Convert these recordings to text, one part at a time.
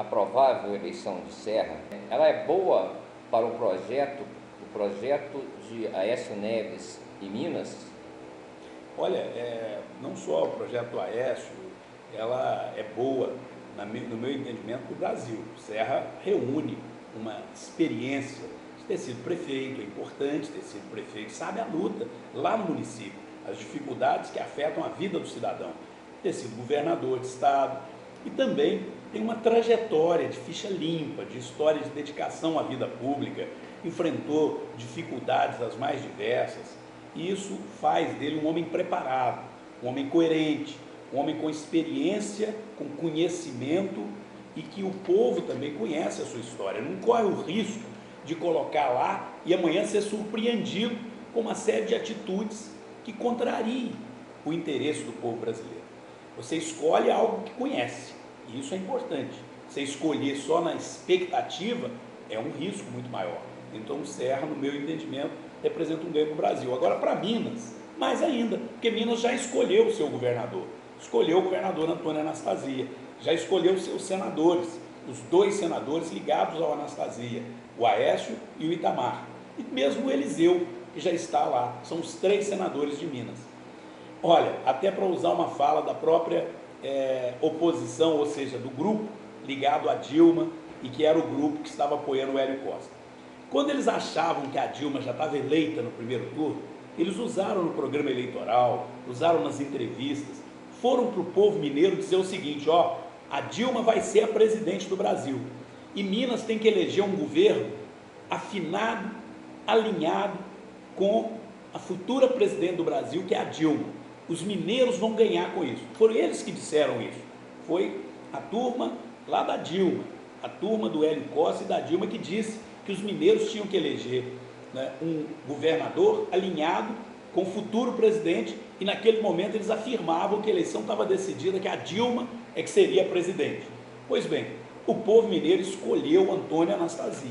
a provável eleição de Serra, ela é boa para o projeto de Aécio Neves em Minas? Olha, não só o projeto Aécio, ela é boa, no meu entendimento, para o Brasil. Serra reúne uma experiência de ter sido prefeito, é importante ter sido prefeito, sabe a luta lá no município, as dificuldades que afetam a vida do cidadão, ter sido governador de estado e também tem uma trajetória de ficha limpa, de história de dedicação à vida pública, enfrentou dificuldades as mais diversas, e isso faz dele um homem preparado, um homem coerente, um homem com experiência, com conhecimento e que o povo também conhece a sua história, não corre o risco de colocar lá e amanhã ser surpreendido com uma série de atitudes que contrariem o interesse do povo brasileiro. Você escolhe algo que conhece, e isso é importante. Você escolher só na expectativa é um risco muito maior. Então o Serra, no meu entendimento, representa um ganho para o Brasil. Agora, para Minas, mais ainda, porque Minas já escolheu o seu governador. Escolheu o governador Antônio Anastasia, já escolheu os seus senadores, os 2 senadores ligados ao Anastasia, o Aécio e o Itamar. E mesmo o Eliseu, que já está lá, são os 3 senadores de Minas. Olha, até para usar uma fala da própria oposição, ou seja, do grupo ligado a Dilma, e que era o grupo que estava apoiando o Hélio Costa. Quando eles achavam que a Dilma já estava eleita no primeiro turno, eles usaram no programa eleitoral, usaram nas entrevistas, foram para o povo mineiro dizer o seguinte, ó, a Dilma vai ser a presidente do Brasil, e Minas tem que eleger um governo afinado, alinhado com a futura presidente do Brasil, que é a Dilma. Os mineiros vão ganhar com isso. Foram eles que disseram isso. Foi a turma lá da Dilma, a turma do Hélio Costa e da Dilma que disse que os mineiros tinham que eleger, né, um governador alinhado com o futuro presidente, e naquele momento eles afirmavam que a eleição estava decidida, que a Dilma é que seria a presidente. Pois bem, o povo mineiro escolheu Antônio Anastasia.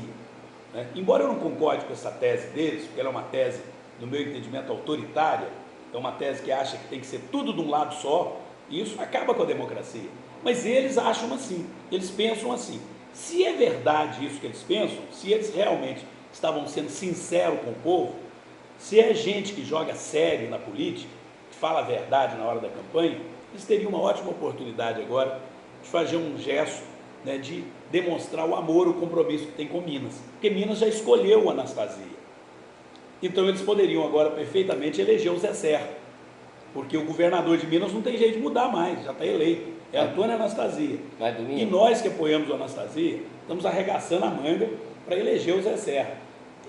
Né? Embora eu não concorde com essa tese deles, porque ela é uma tese, no meu entendimento, autoritária, é uma tese que acha que tem que ser tudo de um lado só, e isso acaba com a democracia. Mas eles acham assim, eles pensam assim. Se é verdade isso que eles pensam, se eles realmente estavam sendo sinceros com o povo, se é gente que joga sério na política, que fala a verdade na hora da campanha, eles teriam uma ótima oportunidade agora de fazer um gesto, né, de demonstrar o amor, o compromisso que tem com Minas, porque Minas já escolheu o Anastasia. Então eles poderiam agora perfeitamente eleger o Zé Serra, porque o governador de Minas não tem jeito de mudar mais, já está eleito, é Antônio Anastasia. E nós que apoiamos o Anastasia, estamos arregaçando a manga para eleger o Zé Serra.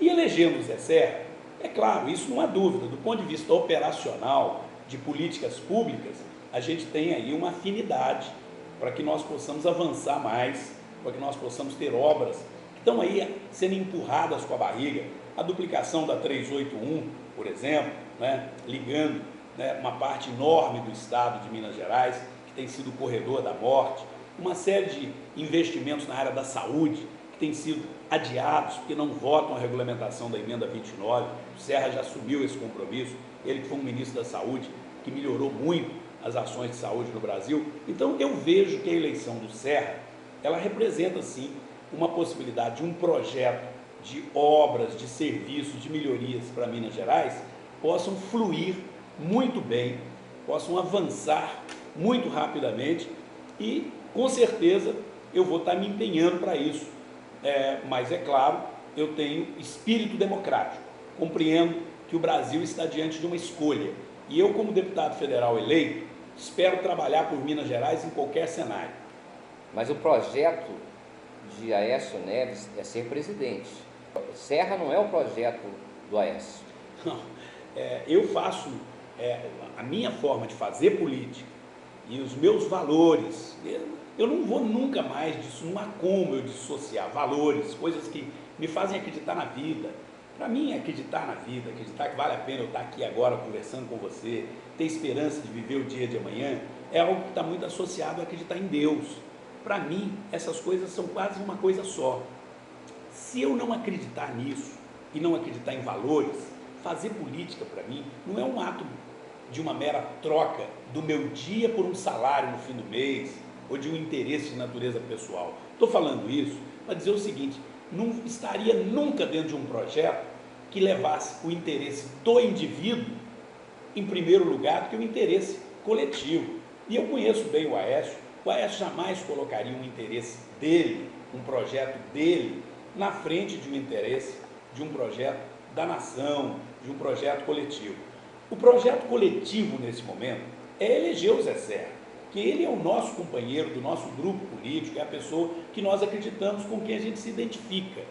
E elegendo o Zé Serra, é claro, isso não há dúvida, do ponto de vista operacional, de políticas públicas, a gente tem aí uma afinidade para que nós possamos avançar mais, para que nós possamos ter obras que estão aí sendo empurradas com a barriga, a duplicação da 381, por exemplo, né, ligando, né, uma parte enorme do estado de Minas Gerais, que tem sido o corredor da morte, uma série de investimentos na área da saúde, que têm sido adiados, porque não votam a regulamentação da emenda 29, o Serra já assumiu esse compromisso, ele que foi um ministro da saúde, que melhorou muito as ações de saúde no Brasil. Então eu vejo que a eleição do Serra, ela representa sim uma possibilidade de um projeto de obras, de serviços, de melhorias para Minas Gerais, possam fluir muito bem, possam avançar muito rapidamente e, com certeza, eu vou estar me empenhando para isso. Mas, é claro, eu tenho espírito democrático, compreendo que o Brasil está diante de uma escolha. E eu, como deputado federal eleito, espero trabalhar por Minas Gerais em qualquer cenário. Mas o projeto de Aécio Neves é ser presidente. Serra não é o projeto do Aécio. Não, eu faço a minha forma de fazer política e os meus valores. Eu não vou nunca mais disso, não há como eu dissociar valores, coisas que me fazem acreditar na vida. Para mim, acreditar na vida, acreditar que vale a pena eu estar aqui agora conversando com você, ter esperança de viver o dia de amanhã, é algo que está muito associado a acreditar em Deus. Para mim, essas coisas são quase uma coisa só. Se eu não acreditar nisso e não acreditar em valores, fazer política para mim não é um ato de uma mera troca do meu dia por um salário no fim do mês, ou de um interesse de natureza pessoal. Estou falando isso para dizer o seguinte: não estaria nunca dentro de um projeto que levasse o interesse do indivíduo em primeiro lugar do que o interesse coletivo. E eu conheço bem o Aécio jamais colocaria um interesse dele, um projeto dele, na frente de um interesse de um projeto da nação, de um projeto coletivo. O projeto coletivo, nesse momento, é eleger o Zé Serra, que ele é o nosso companheiro do nosso grupo político, é a pessoa que nós acreditamos, com quem a gente se identifica.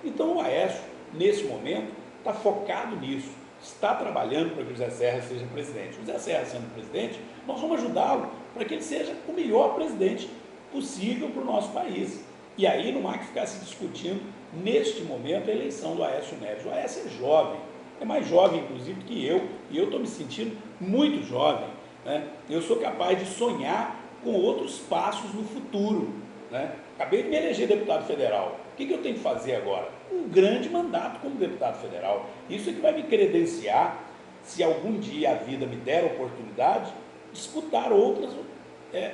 Então o Aécio, nesse momento, está focado nisso, está trabalhando para que o Zé Serra seja presidente. O Zé Serra sendo presidente, nós vamos ajudá-lo para que ele seja o melhor presidente possível para o nosso país. E aí não há que ficar se discutindo, neste momento, a eleição do Aécio Neves. O Aécio é jovem, é mais jovem, inclusive, que eu, e eu estou me sentindo muito jovem, né? Eu sou capaz de sonhar com outros passos no futuro, né? Acabei de me eleger deputado federal. O que eu tenho que fazer agora? Um grande mandato como deputado federal. Isso é que vai me credenciar, se algum dia a vida me der a oportunidade, disputar outras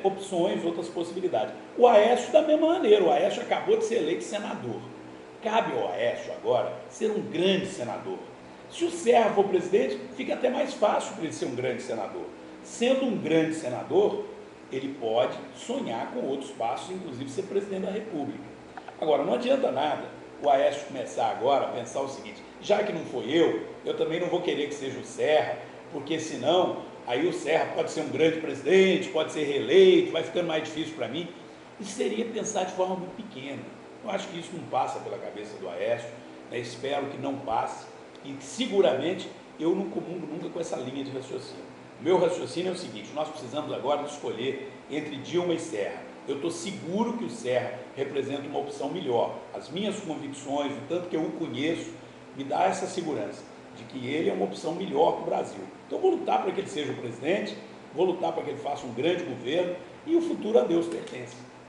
opções, outras possibilidades. O Aécio da mesma maneira. O Aécio acabou de ser eleito senador. Cabe ao Aécio agora ser um grande senador. Se o Serra for presidente, fica até mais fácil para ele ser um grande senador. Sendo um grande senador, ele pode sonhar com outros passos, inclusive ser presidente da República. Agora, não adianta nada o Aécio começar agora a pensar o seguinte: já que não foi eu também não vou querer que seja o Serra, porque senão aí o Serra pode ser um grande presidente, pode ser reeleito, vai ficando mais difícil para mim. Isso seria pensar de forma muito pequena. Eu acho que isso não passa pela cabeça do Aécio, né? Espero que não passe, e seguramente eu não comungo nunca com essa linha de raciocínio. Meu raciocínio é o seguinte: nós precisamos agora escolher entre Dilma e Serra. Eu estou seguro que o Serra representa uma opção melhor. As minhas convicções, o tanto que eu o conheço, me dá essa segurança de que ele é uma opção melhor para o Brasil. Então vou lutar para que ele seja o presidente, vou lutar para que ele faça um grande governo, e o futuro a Deus pertence.